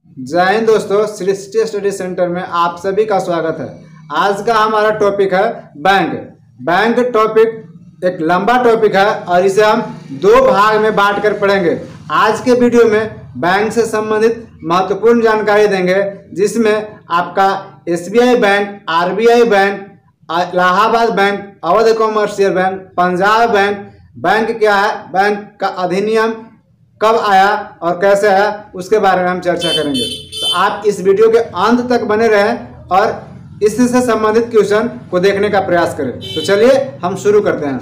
जय हिंद दोस्तों, सृष्टि study centre में आप सभी का स्वागत है। आज का हमारा टॉपिक है बैंक। बैंक टॉपिक एक लंबा टॉपिक है और इसे हम दो भाग में बांट कर पढ़ेंगे। आज के वीडियो में बैंक से संबंधित महत्वपूर्ण जानकारी देंगे, जिसमें आपका SBI bank, RBI bank, Allahabad bank, Awadh commercial bank, Punjab bank, bank क्या है, बैंक का अधिनियम कब आया और कैसे आया, उसके बारे में हम चर्चा करेंगे। तो आप इस वीडियो के अंत तक बने रहें और इससे संबंधित क्वेश्चन को देखने का प्रयास करें। तो चलिए हम शुरू करते हैं।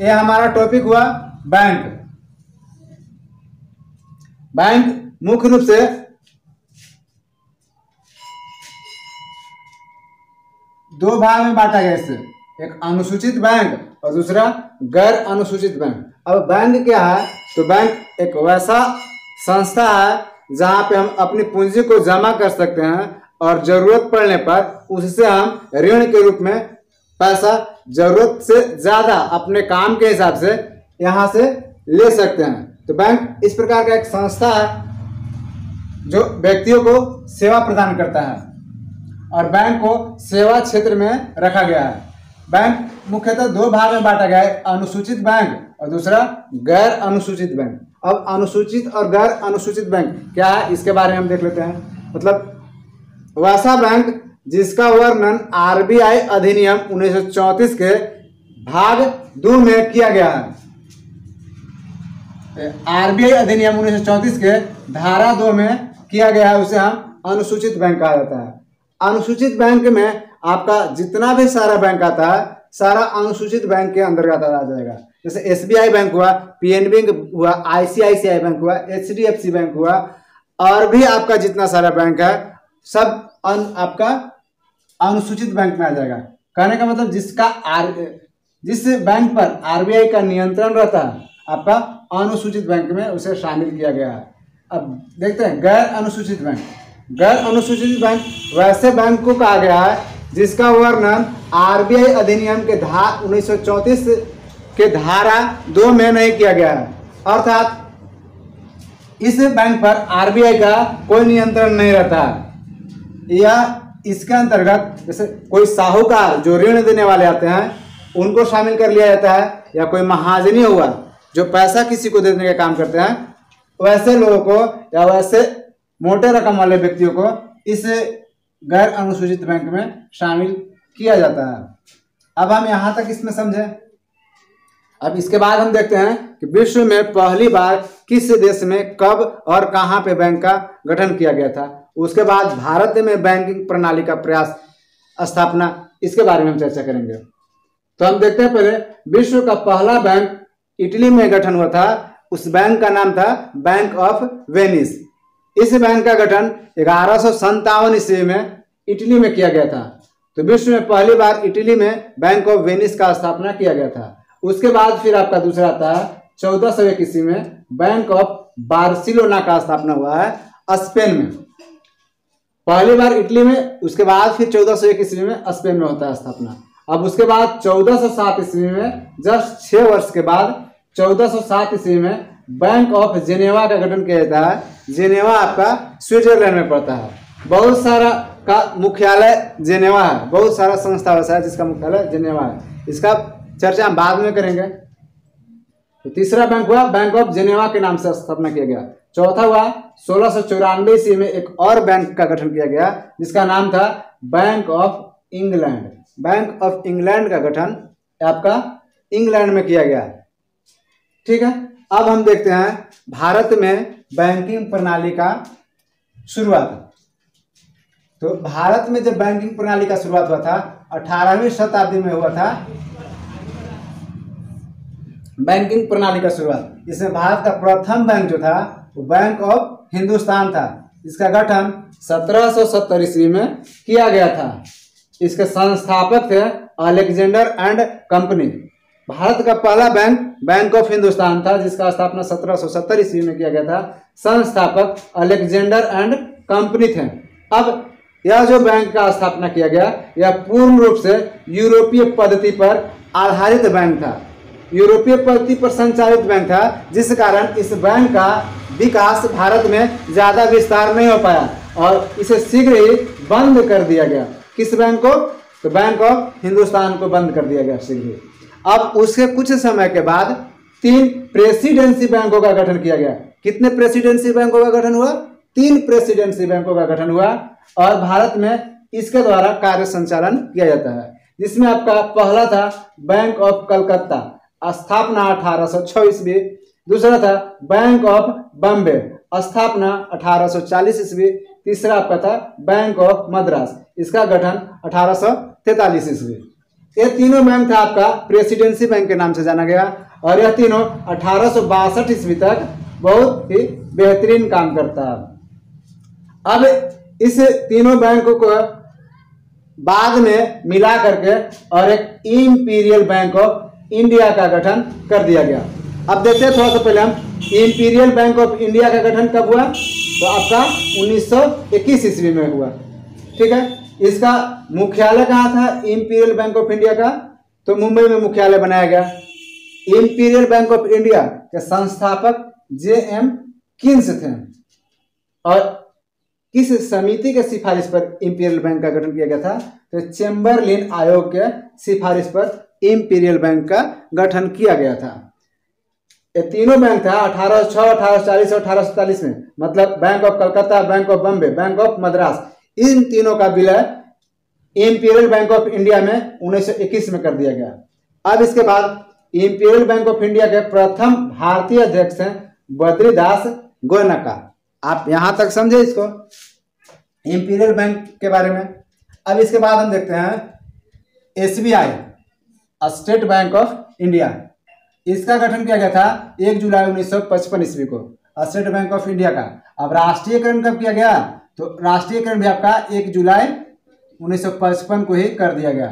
यह हमारा टॉपिक हुआ बैंक। बैंक मुख्य रूप से दो भाग में बांटा गया है, एक अनुसूचित बैंक और दूसरा गैर अनुसूचित बैंक। अब बैंक क्या है, तो बैंक एक वैसा संस्था है जहां पे हम अपनी पूंजी को जमा कर सकते हैं और जरूरत पड़ने पर उससे हम ऋण के रूप में पैसा जरूरत से ज्यादा अपने काम के हिसाब से यहां से ले सकते हैं। तो बैंक इस प्रकार का एक संस्था है जो व्यक्तियों को सेवा प्रदान करता है और बैंक को सेवा क्षेत्र में रखा गया है। बैंक मुख्यतः दो भाग में बांटा गया है, अनुसूचित बैंक और दूसरा गैर अनुसूचित बैंक। अब अनुसूचित और गैर अनुसूचित बैंक क्या है, इसके बारे में हम देख लेते हैं। मतलब वैसा बैंक जिसका वर्णन RBI अधिनियम 1934 के भाग 2 में किया गया है। RBI अधिनियम 1934 के धारा 2 में किया गया है, उसे हम अनुसूचित बैंक कहा जाता है। अनुसूचित बैंक में आपका जितना भी सारा बैंक आता है, सारा अनुसूचित बैंक के अंतर्गत आ जाएगा। जैसे SBI बैंक हुआ, PNB हुआ, ICICI बैंक हुआ, HDFC बैंक हुआ, और भी आपका जितना सारा बैंक है सब आपका अनुसूचित बैंक में आ जाएगा। कहने का मतलब जिस बैंक पर RBI का नियंत्रण रहता है, आपका अनुसूचित बैंक में उसे शामिल किया गया है। अब देखते हैं गैर अनुसूचित बैंक। गैर अनुसूचित बैंक वैसे बैंक को कहा गया है जिसका वर्णन RBI अधिनियम के 1934 के धारा 2 में नहीं किया गया है। अर्थात इस बैंक पर RBI का कोई नियंत्रण नहीं रहता है। या इसके अंतर्गत जैसे कोई साहूकार जो ऋण देने वाले आते हैं उनको शामिल कर लिया जाता है, या कोई महाजनी हुआ जो पैसा किसी को देने का काम करते हैं, वैसे लोगों को या वैसे मोटे रकम वाले व्यक्तियों को इस गैर अनुसूचित बैंक में शामिल किया जाता है। अब हम यहां तक इसमें समझें। अब इसके बाद हम देखते हैं कि विश्व में पहली बार किस देश में कब और कहां पे बैंक का गठन किया गया था। उसके बाद भारत में बैंकिंग प्रणाली का प्रयास स्थापना, इसके बारे में हम चर्चा करेंगे। तो हम देखते हैं पहले विश्व का पहला बैंक इटली में गठन हुआ था। उस बैंक का नाम था बैंक ऑफ वेनिस। इस बैंक का गठन 1157 ईस्वी में इटली में किया गया था। तो विश्व में पहली बार इटली में बैंक ऑफ वेनिस का स्थापना किया गया था। उसके बाद फिर आपका दूसरा आता है 1401 ईस्वी में बैंक ऑफ बार्सिलोना का स्थापना हुआ है स्पेन में। पहली बार इटली में, उसके बाद फिर 1401 ईस्वी में स्पेन में होता है स्थापना। अब उसके बाद 1407 ईस्वी में जस्ट 6 वर्ष के बाद 1407 ईस्वी में बैंक ऑफ जेनेवा का गठन किया जाता है। जेनेवा आपका स्विट्जरलैंड में पड़ता है। बहुत सारा का मुख्यालय जेनेवा है, बहुत सारा संस्था वैसा है जिसका मुख्यालय जेनेवा है। इसका चर्चा हम बाद में करेंगे। तो तीसरा बैंक हुआ बैंक ऑफ जेनेवा के नाम से स्थापना किया गया। चौथा हुआ 1694 ईस्वी में एक और बैंक का गठन किया गया जिसका नाम था bank of England. Bank of England का गठन आपका इंग्लैंड में किया गया। ठीक है, अब हम देखते हैं भारत में बैंकिंग प्रणाली का शुरुआत। तो भारत में जब बैंकिंग प्रणाली का शुरुआत हुआ था 18वीं शताब्दी में हुआ था बैंकिंग प्रणाली का शुरुआत। इसमें भारत का प्रथम बैंक जो था वो बैंक ऑफ हिंदुस्तान था। इसका गठन 1770 ईस्वी में किया गया था। इसके संस्थापक थे अलेक्जेंडर एंड कंपनी। भारत का पहला बैंक बैंक ऑफ हिंदुस्तान था जिसका स्थापना 1770 ईस्वी में किया गया था। संस्थापक अलेक्जेंडर एंड कंपनी थे। अब यह जो बैंक का स्थापना किया गया यह पूर्ण रूप से यूरोपीय पद्धति पर आधारित बैंक था। यूरोपीय पद्धति पर संचालित बैंक था, जिस कारण इस बैंक का विकास भारत में ज़्यादा विस्तार नहीं हो पाया और इसे शीघ्र ही बंद कर दिया गया। किस बैंक को? तो बैंक ऑफ हिंदुस्तान को बंद कर दिया गया शीघ्र ही। अब उसके कुछ समय के बाद 3 प्रेसिडेंसी बैंकों का गठन किया गया। कितने प्रेसिडेंसी बैंकों का गठन हुआ? 3 प्रेसिडेंसी बैंकों का गठन हुआ और भारत में इसके द्वारा कार्य संचालन किया जाता है, जिसमें आपका पहला था बैंक ऑफ कलकत्ता, स्थापना 1806 ईस्वी। दूसरा था बैंक ऑफ बॉम्बे, स्थापना 1840 ईस्वी। तीसरा आपका था बैंक ऑफ मद्रास, इसका गठन 1843 ईस्वी। ये तीनों बैंक था आपका प्रेसिडेंसी बैंक के नाम से जाना गया और यह तीनों 1862 ईस्वी तक बहुत ही बेहतरीन काम करता है। अब इस तीनों बैंकों को बाद में मिला करके और एक इंपीरियल बैंक ऑफ इंडिया का गठन कर दिया गया। अब देखते हैं थोड़ा सा पहले हम इंपीरियल बैंक ऑफ इंडिया का गठन कब हुआ? तो आपका 1921 ईस्वी में हुआ। ठीक है, इसका मुख्यालय कहाँ था इंपीरियल बैंक ऑफ इंडिया का? तो मुंबई में मुख्यालय बनाया गया। इंपीरियल बैंक ऑफ इंडिया के संस्थापक J.M. किन्स थे और किस समिति के सिफारिश पर इंपीरियल बैंक का गठन किया गया था? तो चेम्बरलिन आयोग के सिफारिश पर इंपीरियल बैंक का गठन किया गया था। ये तीनों बैंक था 1806, 1840 और 1847 में, मतलब bank of Calcutta, bank of Bombay, bank of Madras, इन तीनों का विलय इंपीरियल बैंक ऑफ इंडिया में 1921 में कर दिया गया। अब इसके बाद इंपीरियल बैंक ऑफ इंडिया के प्रथम भारतीय अध्यक्ष हैं बद्रीदास गोयनका। आप यहां तक समझे इसको, इंपीरियल बैंक के बारे में। अब इसके बाद हम देखते हैं SBI, state bank of India. इसका गठन किया गया था 1 जुलाई 1955 ईस्वी को, स्टेट बैंक ऑफ इंडिया का। अब राष्ट्रीयकरण कब किया गया? तो राष्ट्रीयकरण भी आपका 1 जुलाई 1955 को ही कर दिया गया।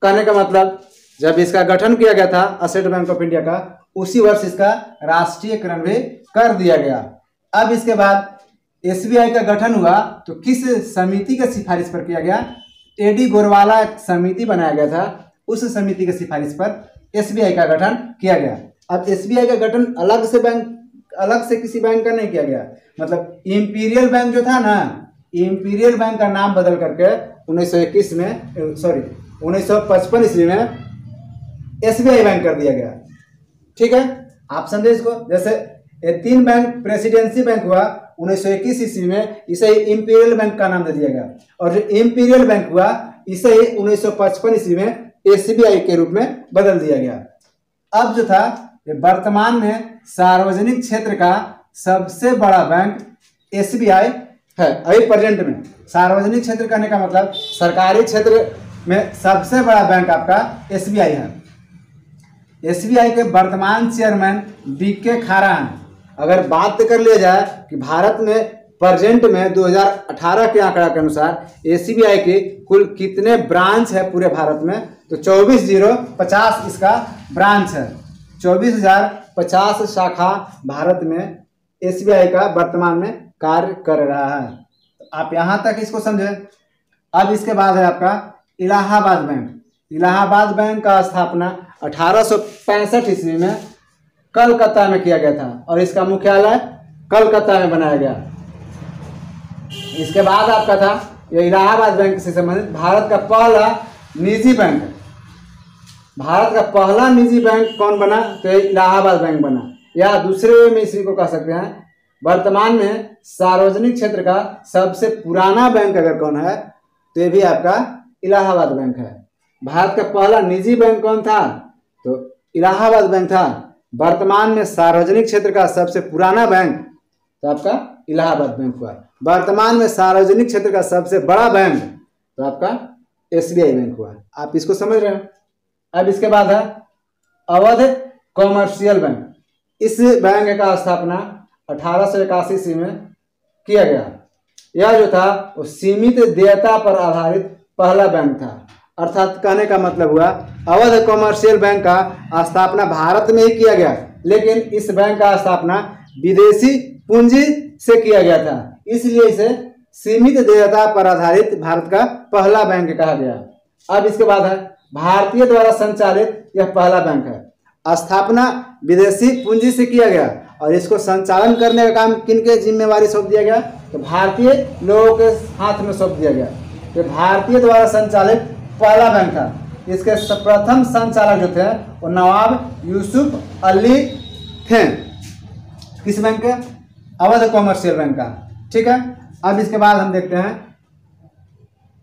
कहने का मतलब जब इसका गठन किया गया था स्टेट बैंक ऑफ इंडिया का, उसी वर्ष इसका राष्ट्रीयकरण भी कर दिया गया। अब इसके बाद SBI का गठन हुआ तो किस समिति के सिफारिश पर किया गया? AD गोरवाला एक समिति बनाया गया था, उस समिति के सिफारिश पर SBI का गठन किया गया। अब SBI का गठन अलग से किसी बैंक का नहीं किया गया, मतलब इंपीरियल बैंक जो था ना, इंपीरियल बैंक का नाम बदल करके 1955 ईस्वी में SBI बैंक कर दिया गया। ठीक है, आप समझे इसको। जैसे ये 3 बैंक प्रेसिडेंसी बैंक हुआ 1921 ईस्वी में, इसे इंपीरियल बैंक का नाम दे दिया गया, और जो इंपीरियल बैंक हुआ इसे 1955 ईस्वी में SBI के रूप में बदल दिया गया। अब जो था ये वर्तमान में सार्वजनिक क्षेत्र का सबसे बड़ा बैंक SBI है। अभी प्रेजेंट में सार्वजनिक क्षेत्र कहने का मतलब सरकारी क्षेत्र में सबसे बड़ा बैंक आपका SBI है। SBI के वर्तमान चेयरमैन DK खारा हैं। अगर बात कर लिया जाए कि भारत में प्रेजेंट में 2018 के आंकड़ा के अनुसार SBI के कुल कितने ब्रांच है पूरे भारत में, तो 24,050 इसका ब्रांच है। 24,050 शाखा भारत में SBI का वर्तमान में कार्य कर रहा है। आप यहाँ तक इसको समझे। अब इसके बाद है आपका इलाहाबाद बैंक। इलाहाबाद बैंक का स्थापना 1865 ईस्वी में कलकत्ता में किया गया था और इसका मुख्यालय कलकत्ता में बनाया गया। इसके बाद आपका था ये इलाहाबाद बैंक से संबंधित भारत का पहला निजी बैंक। भारत का पहला निजी बैंक कौन बना? तो इलाहाबाद बैंक बना, या दूसरे वे में इसी को कह सकते हैं वर्तमान में सार्वजनिक क्षेत्र का सबसे पुराना बैंक अगर कौन है तो ये भी आपका इलाहाबाद बैंक है। भारत का पहला निजी बैंक कौन था? तो इलाहाबाद बैंक था। वर्तमान में सार्वजनिक क्षेत्र का सबसे पुराना बैंक तो आपका इलाहाबाद बैंक हुआ। वर्तमान में सार्वजनिक क्षेत्र का सबसे बड़ा बैंक तो आपका SBI बैंक हुआ। आप इसको समझ रहे हैं। अब इसके बाद है अवध कॉमर्शियल बैंक। इस बैंक का स्थापना 1881 ईस्वी में किया गया। यह जो था वो सीमित देयता पर आधारित पहला बैंक था। अर्थात कहने का मतलब हुआ अवध कॉमर्शियल बैंक का स्थापना भारत में ही किया गया, लेकिन इस बैंक का स्थापना विदेशी पूंजी से किया गया था, इसलिए इसे सीमित देयता पर आधारित भारत का पहला बैंक कहा गया। अब इसके बाद है भारतीय द्वारा संचालित यह पहला बैंक है। स्थापना विदेशी पूंजी से किया गया और इसको संचालन करने का काम किनके जिम्मेवारी सौंप दिया गया? तो भारतीय लोगों के हाथ में सौंप दिया गया। ये भारतीय द्वारा संचालित पहला बैंक था। इसके प्रथम संचालक जो थे वो नवाब यूसुफ अली थे। किस बैंक के? अवध कॉमर्शियल बैंक का। ठीक है, अब इसके बाद हम देखते हैं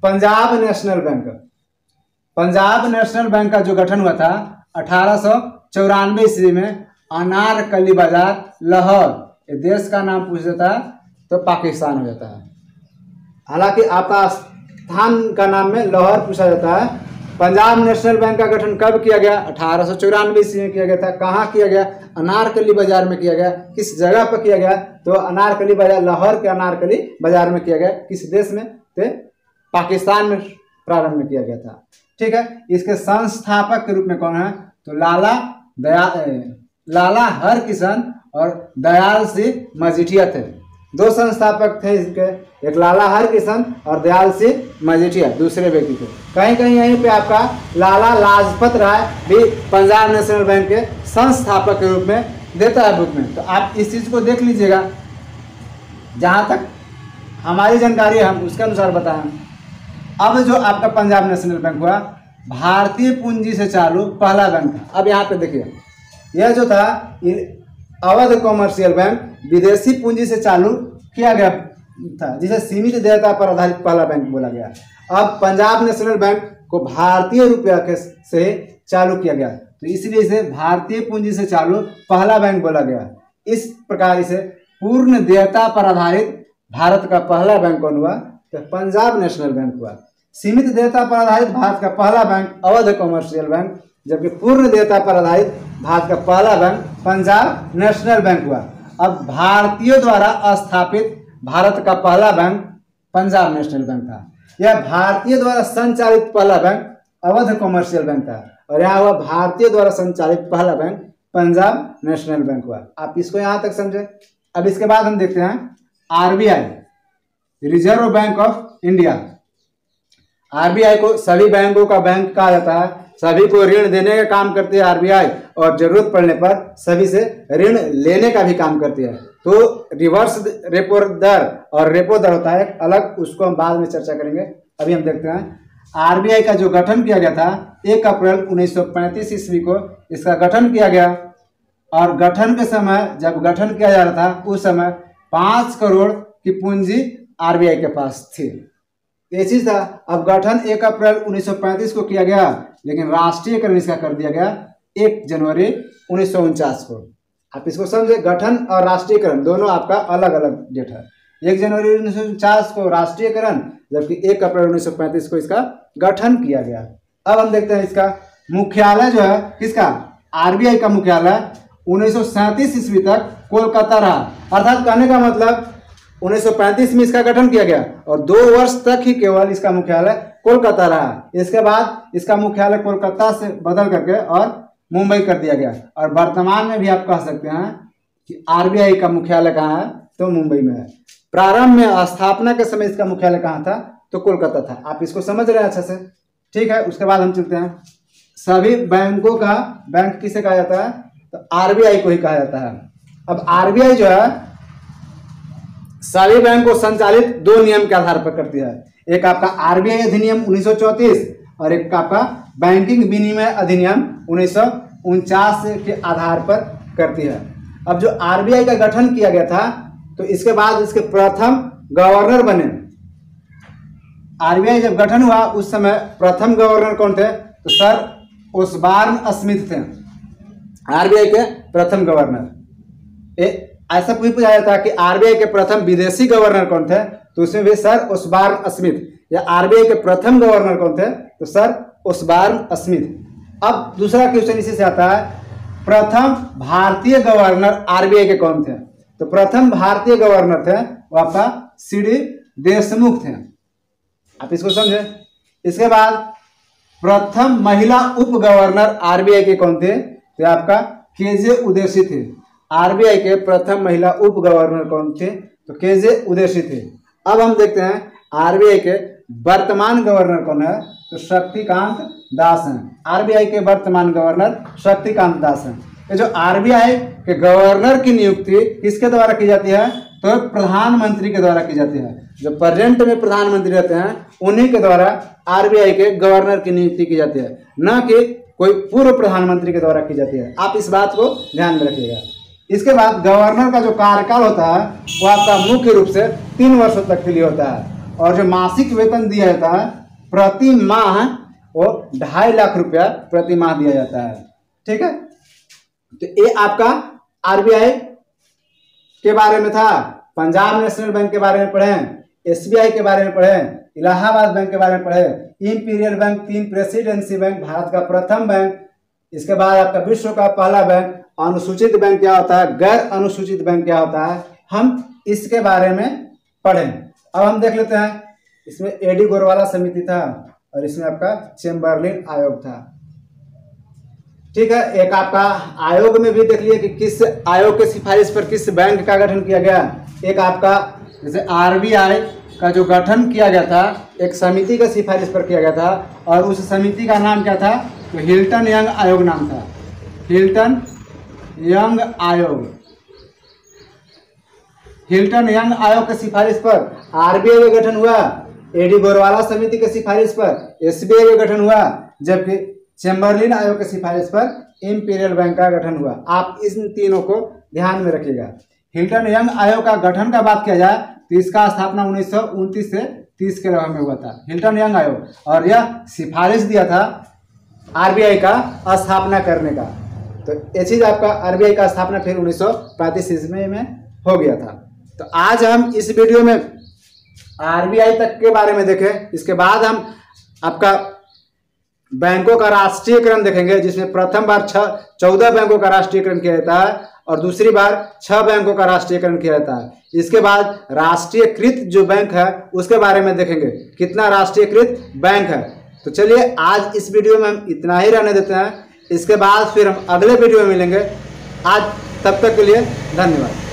Punjab national bank. Punjab national bank का जो गठन हुआ था 1894 ईस्वी में अनारकली बाजार, लाहौर। ये देश का नाम पूछ देता है तो पाकिस्तान हो जाता है। हालांकि आपका स्थान का नाम में लाहौर पूछा जाता है। पंजाब नेशनल बैंक का गठन कब किया गया? 1894 ईस्वी में किया गया था। कहाँ किया गया? अनारकली बाजार में किया गया। किस जगह पर किया गया? तो अनारकली बाजार, लाहौर के अनारकली बाजार में किया गया। किस देश में? तो पाकिस्तान में प्रारंभ में किया गया था। ठीक है, इसके संस्थापक के रूप में कौन है? तो लाला हरकिशन और दयाल सिंह मजीठिया थे। दो संस्थापक थे इसके, एक लाला हरकिशन और दयाल सिंह मजीठिया दूसरे व्यक्ति थे। कहीं कहीं यहीं पे आपका लाला लाजपत राय भी पंजाब नेशनल बैंक के संस्थापक के रूप में देता है बुक में। तो आप इस चीज़ को देख लीजिएगा, जहाँ तक हमारी जानकारी है हम उसके अनुसार बताएं। अब जो आपका पंजाब नेशनल बैंक हुआ भारतीय पूंजी से चालू पहला बैंक था। अब यहाँ पे देखिए, यह जो था अवध कॉमर्शियल बैंक विदेशी पूंजी से चालू किया गया था, जिसे सीमित देयता पर आधारित पहला बैंक बोला गया। अब पंजाब नेशनल बैंक को भारतीय रुपया के से चालू किया गया, तो इसलिए इसे भारतीय पूंजी से चालू पहला बैंक बोला गया। इस प्रकार इसे पूर्ण देयता पर आधारित भारत का पहला बैंक कौन हुआ? तो पंजाब नेशनल बैंक हुआ। सीमित देयता पर आधारित भारत का पहला बैंक अवध कॉमर्शियल बैंक, जबकि पूर्ण देयता पर आधारित भारत का पहला बैंक पंजाब नेशनल बैंक हुआ। अब भारतीयों द्वारा स्थापित भारत का पहला बैंक पंजाब नेशनल बैंक था। यह भारतीय द्वारा संचालित पहला बैंक अवध कॉमर्शियल बैंक था, और यहाँ हुआ भारतीय द्वारा संचालित पहला बैंक पंजाब नेशनल बैंक हुआ। आप इसको यहाँ तक समझे। अब इसके बाद हम देखते हैं RBI, reserve bank of India. RBI को सभी बैंकों का बैंक कहा जाता है। सभी को ऋण देने का काम करती है आरबीआई, और जरूरत पड़ने पर सभी से ऋण लेने का भी काम करती है। तो रिवर्स रेपो दर और रेपो दर होता है अलग, उसको हम बाद में चर्चा करेंगे। अभी हम देखते हैं आरबीआई का जो गठन किया गया था 1 अप्रैल 1935 ईस्वी को इसका गठन किया गया। और गठन के समय, जब गठन किया जा रहा था उस समय 5 करोड़ की पूंजी आरबीआई के पास थी। ये चीज था। अब गठन 1 अप्रैल 1935 को किया गया, लेकिन राष्ट्रीयकरण इसका कर दिया गया 1 जनवरी 1949 को। आप इसको समझे, गठन और राष्ट्रीयकरण दोनों आपका अलग अलग डेट है। 1 जनवरी 1949 को राष्ट्रीयकरण, जबकि 1 अप्रैल 1935 को इसका गठन किया गया। अब हम देखते हैं इसका मुख्यालय जो है किसका? आरबीआई का मुख्यालय 1937 ईस्वी तक कोलकाता रहा। अर्थात कहने का मतलब 1935 में इसका गठन किया गया और 2 वर्ष तक ही केवल इसका मुख्यालय कोलकाता रहा। इसके बाद इसका मुख्यालय कोलकाता से बदल करके और मुंबई कर दिया गया। और वर्तमान में भी आप कह सकते हैं कि आरबीआई का मुख्यालय कहाँ है? तो मुंबई में है। प्रारंभ में स्थापना के समय इसका मुख्यालय कहाँ था? तो कोलकाता था। आप इसको समझ रहे हैं अच्छे से? ठीक है, उसके बाद हम चलते हैं सभी बैंकों का बैंक किसे कहा जाता है? तो आरबीआई को ही कहा जाता है। अब आरबीआई जो है सभी बैंक को संचालित 2 नियम के आधार पर करती है। एक आपका आरबीआई अधिनियम 1934 और एक आपका बैंकिंग विनिमय अधिनियम 1949 के आधार पर करती है। अब जो आरबीआई का गठन किया गया था तो इसके बाद इसके प्रथम गवर्नर बने। आरबीआई जब गठन हुआ उस समय प्रथम गवर्नर कौन थे? तो सर ओस्बॉर्न स्मिथ थे आरबीआई के प्रथम गवर्नर। ऐसा भी पूछा जाता है कि आरबीआई के प्रथम विदेशी गवर्नर कौन थे? तो उसमें भी सर ओस्बॉर्न स्मिथ। या आरबीआई के प्रथम गवर्नर कौन थे? तो सर ओस्बॉर्न स्मिथ। अब दूसरा क्वेश्चन इसी से आता है, प्रथम भारतीय गवर्नर आरबीआई के कौन थे? तो प्रथम भारतीय गवर्नर थे वो आपका सीडी देशमुख थे। आप इसको समझे। इसके बाद प्रथम महिला उप गवर्नर आरबीआई के कौन थे? तो आपका केजे उदेशी थे। आरबीआई के प्रथम महिला उप गवर्नर कौन थे? तो केजे उदेशी थे। अब हम देखते हैं आरबीआई के वर्तमान गवर्नर कौन है? तो शक्तिकांत दास हैं। आरबीआई के वर्तमान गवर्नर शक्तिकांत दास हैं। ये जो आरबीआई के गवर्नर की नियुक्ति किसके द्वारा की जाती है? तो प्रधानमंत्री के द्वारा की जाती है। जो प्रेजेंट में प्रधानमंत्री रहते हैं उन्हीं के द्वारा आरबीआई के गवर्नर की नियुक्ति की जाती है, न कि कोई पूर्व प्रधानमंत्री के द्वारा की जाती है। आप इस बात को ध्यान में रखिएगा। इसके बाद गवर्नर का जो कार्यकाल होता है वो आपका मुख्य रूप से 3 वर्षों तक के लिए होता है, और जो मासिक वेतन दिया जाता है प्रति माह वो 2.5 लाख रुपया प्रति माह दिया जाता है। ठीक है, तो ये आपका आरबीआई के बारे में था। पंजाब नेशनल बैंक के बारे में पढ़े, एसबीआई के बारे में पढ़े, इलाहाबाद बैंक के बारे में पढ़े, imperial bank, 3 presidency bank, Bharat का प्रथम बैंक, इसके बाद आपका विश्व का पहला बैंक, अनुसूचित बैंक क्या होता है, गैर अनुसूचित बैंक क्या होता है, हम इसके बारे में पढ़े। अब हम देख लेते हैं, इसमें एडी गोरवाला समिति था और इसमें आपका चेम्बरलिन आयोग था। ठीक है, एक आपका आयोग में भी देख लिए कि किस आयोग के सिफारिश पर किस बैंक का गठन किया गया। एक आपका जैसे आरबीआई का जो गठन किया गया था एक समिति का सिफारिश पर किया गया था, और उस समिति का नाम क्या था? तो हिल्टन यंग आयोग नाम था, हिल्टन यंग आयोग। हिल्टन यंग आयोग के सिफारिश पर आरबीआई का गठन हुआ, एडी गोरवाला समिति के सिफारिश पर एसबीआई का गठन हुआ, जबकि चेम्बरलिन आयोग के सिफारिश पर इंपीरियल बैंक का गठन हुआ। आप इन तीनों को ध्यान में रखिएगा। हिल्टन यंग आयोग का गठन का बात किया जाए तो इसका स्थापना 1929 से 30 के दौरान में हुआ था, हिल्टन यंग आयोग, और यह सिफारिश दिया था आरबीआई का स्थापना करने का। तो ये चीज आपका आरबीआई का स्थापना फिर 1935 ईस्वी में हो गया था। तो आज हम इस वीडियो में आरबीआई तक के बारे में देखें। इसके बाद हम आपका बैंकों का राष्ट्रीयकरण देखेंगे, जिसमें प्रथम बार 14 बैंकों का राष्ट्रीयकरण किया जाता है और दूसरी बार 6 बैंकों का राष्ट्रीयकरण किया जाता है। इसके बाद राष्ट्रीयकृत जो बैंक है उसके बारे में देखेंगे, कितना राष्ट्रीयकृत बैंक है। तो चलिए आज इस वीडियो में हम इतना ही रहने देते हैं, इसके बाद फिर हम अगले वीडियो में मिलेंगे। आज तब तक के लिए धन्यवाद।